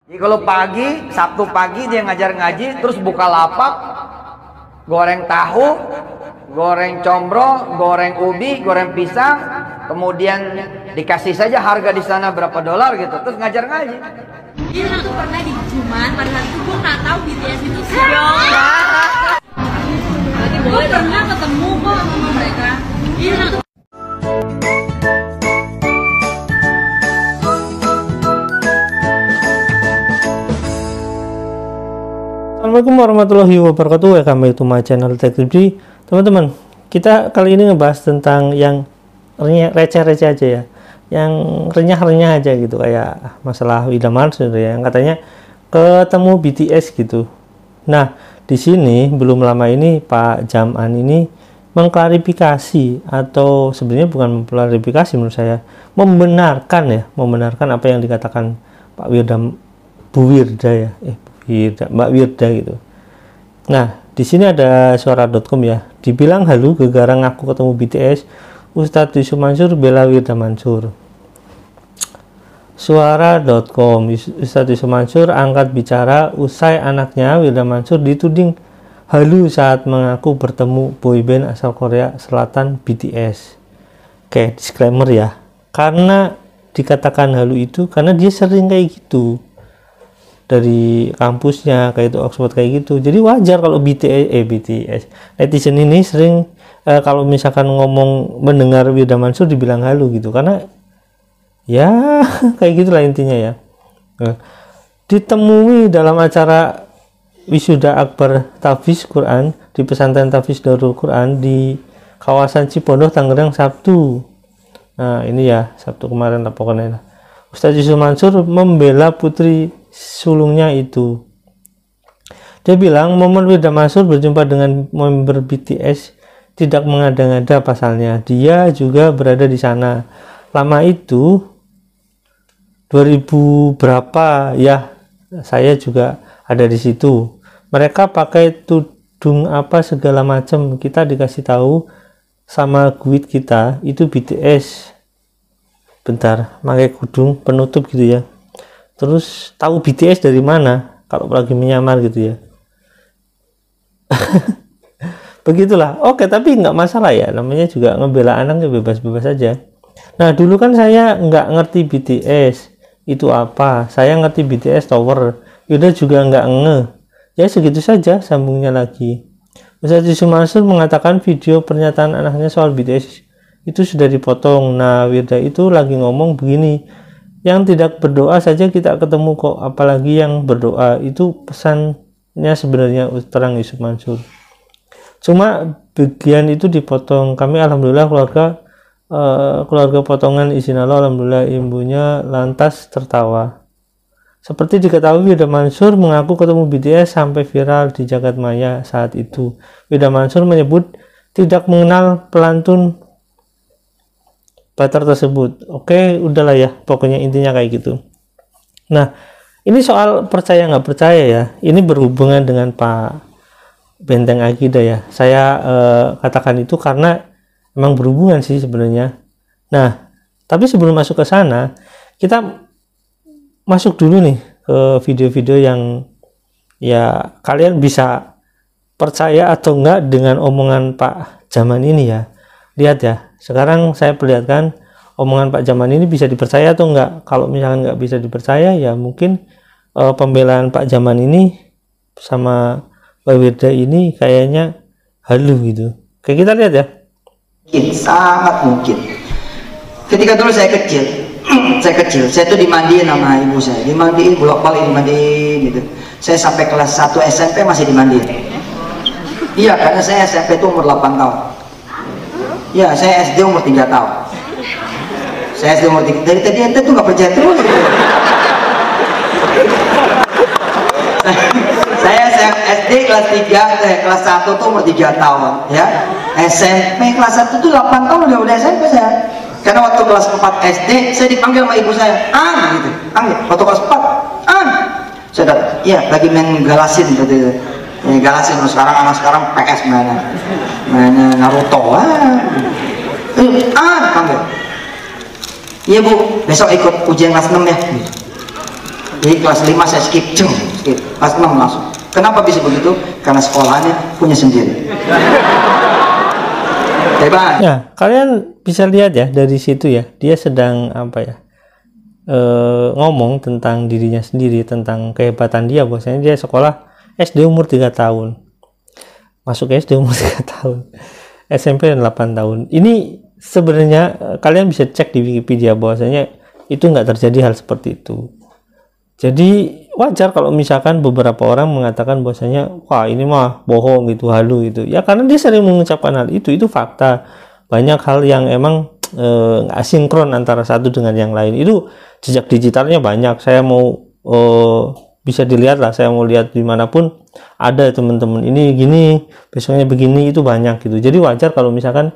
Jadi kalau pagi, Sabtu pagi dia ngajar ngaji, terus buka lapak, goreng tahu, goreng combro, goreng ubi, goreng pisang, kemudian dikasih saja harga di sana berapa dolar gitu, terus ngajar ngaji. Iya, aku pernah di Cuman, pada saat itu gue nggak tahu BTS itu siapa. Gue pernah ketemu kok sama mereka. Iya. Assalamualaikum warahmatullahi wabarakatuh. Welcome back to my channel Teknologi. Teman-teman, kita kali ini ngebahas tentang yang receh-receh aja ya, yang renyah-renyah aja gitu, kayak masalah Wida Mansur ya, yang katanya ketemu BTS gitu. Nah, di sini belum lama ini Pak Jam'an ini mengklarifikasi, atau sebenarnya bukan mengklarifikasi, menurut saya membenarkan apa yang dikatakan Pak Bu Wirda ya, Mbak Wirda gitu. Nah, di sini ada suara.com ya. Dibilang halu gegara ngaku ketemu BTS, Ustadz Yusuf Mansur bela Wirda Mansur. Suara.com, Ustadz Yusuf Mansur angkat bicara usai anaknya Wirda Mansur dituding halu saat mengaku bertemu boyband asal Korea Selatan BTS. Oke, disclaimer ya. Karena dikatakan halu itu karena dia sering kayak gitu dari kampusnya, kayak itu Oxford kayak gitu. Jadi wajar kalau BTS netizen ini sering kalau misalkan ngomong mendengar Wirda Mansur dibilang halu gitu, karena ya kayak gitulah intinya ya. Ditemui dalam acara wisuda akbar Tahfiz Quran di pesantren Tahfiz Darul Quran di kawasan Cipondoh, Tangerang, Sabtu. Nah ini ya, Sabtu kemarin lah pokoknya. Ustadz Yusuf Mansur membela putri sulungnya itu. Dia bilang momen Wirda Mansur berjumpa dengan member BTS tidak mengada-ngada, pasalnya dia juga berada di sana. Lama itu 2000 berapa ya, saya juga ada di situ. Mereka pakai tudung apa segala macam, kita dikasih tahu sama guide kita itu BTS. Bentar, pakai kudung penutup gitu ya. Terus tahu BTS dari mana kalau lagi menyamar gitu ya. Begitulah. Oke, tapi nggak masalah ya, namanya juga ngebela anaknya, bebas-bebas aja. Nah dulu kan saya nggak ngerti BTS itu apa, saya ngerti BTS Tower, Yuda juga nggak ngeh. Ya segitu saja, sambungnya lagi. Ustadz Yusuf Mansur mengatakan video pernyataan anaknya soal BTS itu sudah dipotong. Nah Wirda itu lagi ngomong begini, yang tidak berdoa saja kita ketemu kok, apalagi yang berdoa. Itu pesannya sebenarnya, terang Yusuf Mansur. Cuma bagian itu dipotong. Kami alhamdulillah keluarga potongan, izin Allah, alhamdulillah. Ibunya lantas tertawa. Seperti diketahui, Wirda Mansur mengaku ketemu BTS sampai viral di jagat maya saat itu. Wirda Mansur menyebut tidak mengenal pelantun Batar tersebut. Oke, udahlah ya, pokoknya intinya kayak gitu. Nah, ini soal percaya nggak percaya ya, ini berhubungan dengan Pak Benteng Akidah ya. Saya katakan itu karena memang berhubungan sih sebenarnya. Nah, tapi sebelum masuk ke sana, kita masuk dulu nih ke video-video yang ya kalian bisa percaya atau enggak dengan omongan Pak Jaman ini ya. Lihat ya, sekarang saya perlihatkan omongan Pak Jaman ini bisa dipercaya atau enggak. Kalau misalkan nggak bisa dipercaya ya mungkin pembelaan Pak Jaman ini sama Mbak Wirda ini kayaknya halu gitu. Oke, kita lihat ya. Mungkin, sangat mungkin. Ketika dulu saya kecil, saya tuh dimandiin sama ibu saya, dimandiin bolak-balik, dimandiin gitu. Saya sampai kelas 1 SMP masih dimandiin. Iya, karena saya SMP itu umur 8 tahun. Ya, saya SD umur 3 tahun. Saya SD umur 3. Dari tadi ente tuh nggak percaya terus gitu. saya SD kelas 3, kelas 1 tuh umur 3 tahun ya. SMP kelas 1 tuh 8 tahun udah SMP saya. Karena waktu kelas 4 SD saya dipanggil sama ibu saya, "An," gitu. Panggil. Waktu kelas 4, "An." Saya datang, "Iya, lagi main galasin," gitu. Ya, galasin. Sekarang anak sekarang PS mainnya Naruto. Panggil. "Iya Bu, besok ikut ujian kelas 6 ya." Jadi kelas 5 saya skip, skip. Kelas 6 langsung. Kenapa bisa begitu? Karena sekolahannya punya sendiri. Hebat. Ya, kalian bisa lihat ya dari situ ya, dia sedang apa ya, ngomong tentang dirinya sendiri, tentang kehebatan dia. Bahwasanya dia sekolah SD umur 3 tahun, masuk SD umur 3 tahun, SMP 8 tahun. Ini sebenarnya kalian bisa cek di Wikipedia bahwasanya itu nggak terjadi hal seperti itu. Jadi wajar kalau misalkan beberapa orang mengatakan bahwasanya wah ini mah bohong gitu, halu gitu ya, karena dia sering mengucapkan hal itu fakta. Banyak hal yang emang nggak sinkron antara satu dengan yang lain. Itu jejak digitalnya banyak. Saya mau bisa dilihat lah, saya mau lihat dimanapun ada teman-teman ini gini, besoknya begini, itu banyak gitu. Jadi wajar kalau misalkan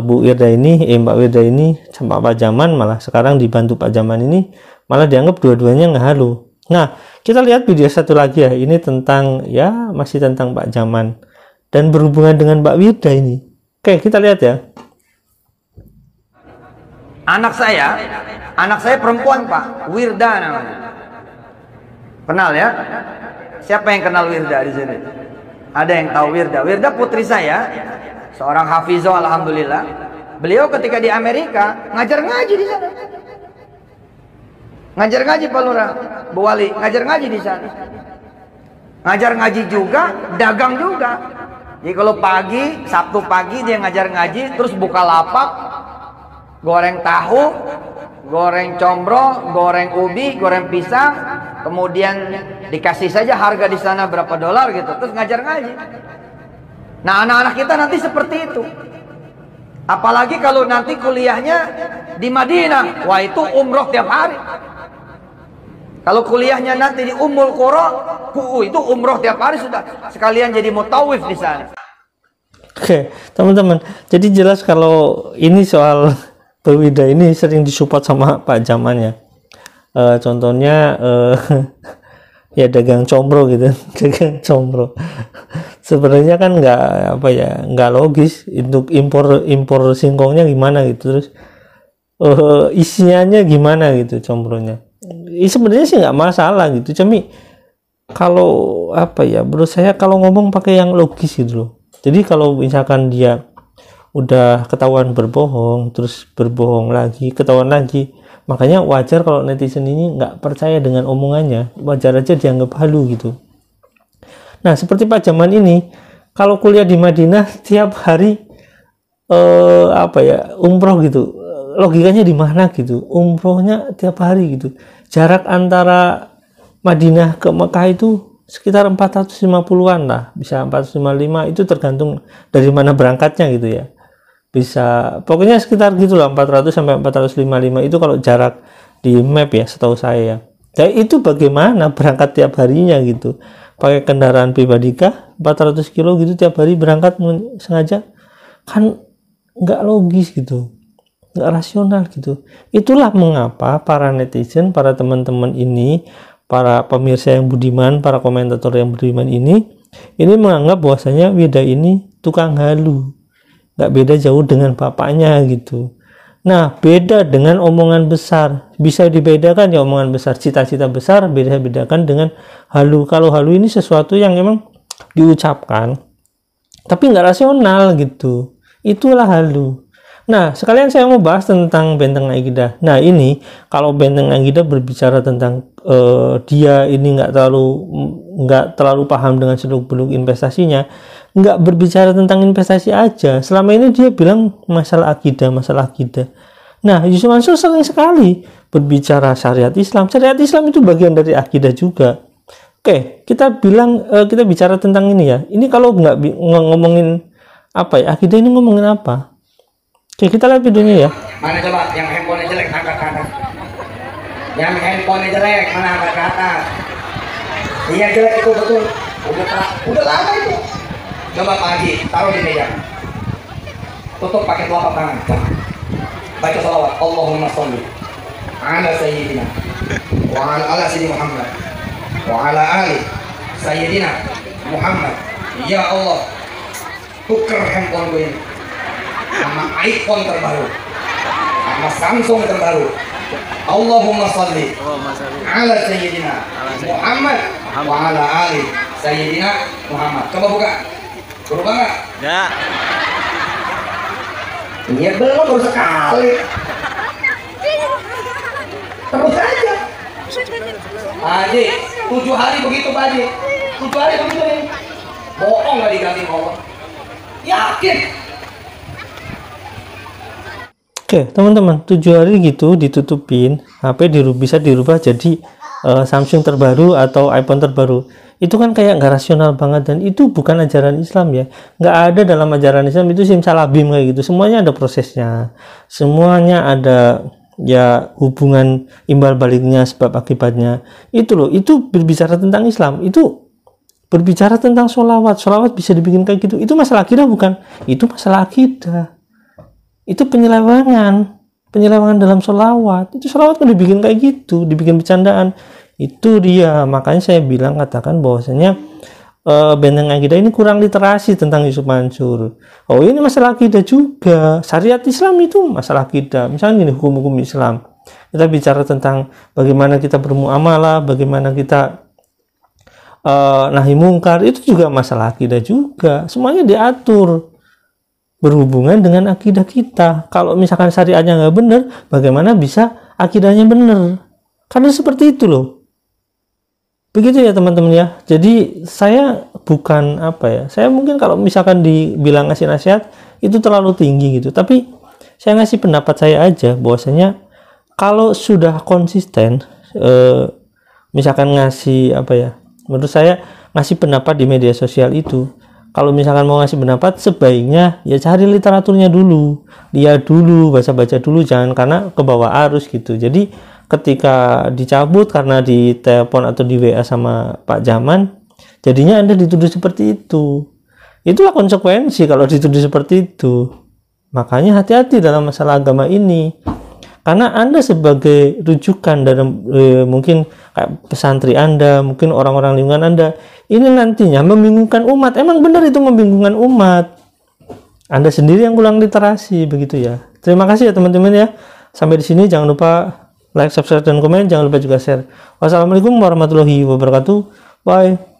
Bu Wirda ini, Mbak Wirda ini sama Pak Jaman, malah sekarang dibantu Pak Jaman ini malah dianggap dua-duanya nggak halu. Nah, kita lihat video satu lagi ya. Ini tentang ya masih tentang Pak Jaman dan berhubungan dengan Mbak Wirda ini. Oke, kita lihat ya. Anak saya perempuan Pak, Wirda namanya. Kenal ya? Siapa yang kenal Wirda di sini? Ada yang tahu Wirda? Wirda putri saya, seorang hafizah alhamdulillah. Beliau ketika di Amerika ngajar ngaji di sana. Ngajar ngaji Pak Lurah, Bu Wali, ngajar ngaji di sana. Ngajar ngaji juga, dagang juga. Jadi kalau pagi, Sabtu pagi dia ngajar ngaji, terus buka lapak, goreng tahu, goreng combro, goreng ubi, goreng pisang, kemudian dikasih saja harga di sana berapa dolar gitu, terus ngajar ngaji. Nah, anak-anak kita nanti seperti itu. Apalagi kalau nanti kuliahnya di Madinah, wah itu umroh tiap hari. Kalau kuliahnya nanti di Ummul Qura, itu umroh tiap hari sudah. Sekalian jadi mutawif di sana. Oke, teman-teman. Jadi jelas kalau ini soal Bu Wirda ini sering disupport sama Pak Jaman ya. Contohnya ya dagang combro gitu, dagang combro. Sebenarnya kan nggak logis untuk impor singkongnya gimana gitu, terus isiannya gimana gitu combronya. Sebenarnya sih nggak masalah gitu, cumi kalau menurut saya kalau ngomong pakai yang logis gitu loh. Jadi kalau misalkan dia udah ketahuan berbohong, terus berbohong lagi, ketahuan lagi, makanya wajar kalau netizen ini nggak percaya dengan omongannya, wajar aja dianggap halu gitu. Nah, seperti Pak Jaman ini, kalau kuliah di Madinah tiap hari umroh gitu, logikanya di mana gitu? Umrohnya tiap hari gitu. Jarak antara Madinah ke Mekah itu sekitar 450-an lah, bisa 455, itu tergantung dari mana berangkatnya gitu ya. Bisa pokoknya sekitar gitulah, 400 sampai 455 itu kalau jarak di map ya, setahu saya. Jadi itu bagaimana berangkat tiap harinya gitu? Pakai kendaraan pribadi kah 400 kilo gitu tiap hari berangkat sengaja? Kan nggak logis gitu, nggak rasional gitu. Itulah mengapa para netizen, para teman-teman ini, para pemirsa yang budiman, para komentator yang budiman ini menganggap bahwasanya Wirda ini tukang halu, nggak beda jauh dengan bapaknya gitu. Nah, beda dengan omongan besar. Bisa dibedakan ya omongan besar, cita-cita besar, bedakan dengan halu. Kalau halu ini sesuatu yang memang diucapkan tapi nggak rasional gitu, itulah halu. Nah, sekalian saya mau bahas tentang Benteng Aikidah. Nah, ini kalau Benteng Aikidah berbicara tentang dia ini nggak terlalu paham dengan seluk-beluk investasinya, nggak berbicara tentang investasi aja. Selama ini dia bilang masalah akidah. Nah, Yusuf Mansur sering sekali berbicara syariat Islam. Syariat Islam itu bagian dari akidah juga. Oke, kita bicara tentang ini ya. Ini kalau nggak ngomongin akidah, ini ngomongin apa? Oke, kita lihat videonya ya. Mana coba yang handphonenya jelek angkat ke atas. Yang handphonenya jelek mana angkat ke atas. Iya jelek itu betul. Udah lama itu. Coba Pak Haji, taruh di meja. Tutup pakai telapak tangan. Baca salawat. Allahumma sholli ala sayyidina wa ala sayyidina Muhammad wa ala ali sayyidina Muhammad. Ya Allah, tuker handphone gue ini sama iPhone terbaru, sama Samsung terbaru, Allahumma shalli ala sayyidina Muhammad wa ala ali sayyidina Muhammad. Coba buka. Berubah nggak? Ya. Iya belum, baru sekali. Terus aja. Haji, 7 hari begitu Pak Haji. 7 hari begitu nih. Bohong nggak diganti Allah. Yakin. Oke teman-teman, 7 hari gitu ditutupin, HP bisa dirubah jadi Samsung terbaru atau iPhone terbaru. Itu kan kayak nggak rasional banget, dan itu bukan ajaran Islam ya. Nggak ada dalam ajaran Islam itu simsalabim kayak gitu. Semuanya ada prosesnya, semuanya ada ya hubungan imbal baliknya, sebab akibatnya. Itu loh, itu berbicara tentang Islam, itu berbicara tentang sholawat bisa dibikin kayak gitu. Itu masalah akidah bukan? Itu masalah akidah. Itu penyelewengan dalam sholawat. Itu sholawat kan dibikin kayak gitu, dibikin bercandaan. Itu dia, makanya saya bilang, katakan bahwasanya benteng akidah ini kurang literasi tentang Yusuf Mansur. Oh, ini masalah akidah juga. Syariat Islam itu masalah akidah. Misalnya gini, hukum-hukum Islam, kita bicara tentang bagaimana kita bermuamalah, bagaimana kita nahi mungkar, itu juga masalah akidah juga. Semuanya diatur berhubungan dengan akidah kita. Kalau misalkan syariatnya nggak benar, bagaimana bisa akidahnya benar? Karena seperti itu loh. Begitu ya teman-teman ya. Jadi saya bukan saya mungkin kalau misalkan dibilang ngasih nasihat itu terlalu tinggi gitu. Tapi saya ngasih pendapat saya aja bahwasanya kalau sudah konsisten, misalkan ngasih menurut saya ngasih pendapat di media sosial itu, kalau misalkan mau ngasih pendapat, sebaiknya ya cari literaturnya dulu, lihat dulu, baca-baca dulu, jangan karena ke bawah arus gitu. Jadi ketika dicabut karena ditelepon atau di WA sama Pak Jaman, jadinya Anda dituduh seperti itu. Itulah konsekuensi kalau dituduh seperti itu. Makanya hati-hati dalam masalah agama ini. Karena Anda sebagai rujukan dalam mungkin kayak pesantren Anda, mungkin orang-orang lingkungan Anda, ini nantinya membingungkan umat. Emang benar itu membingungkan umat. Anda sendiri yang kurang literasi, begitu ya. Terima kasih ya teman-teman ya. Sampai di sini, jangan lupa like, subscribe, dan komen. Jangan lupa juga share. Wassalamualaikum warahmatullahi wabarakatuh. Bye.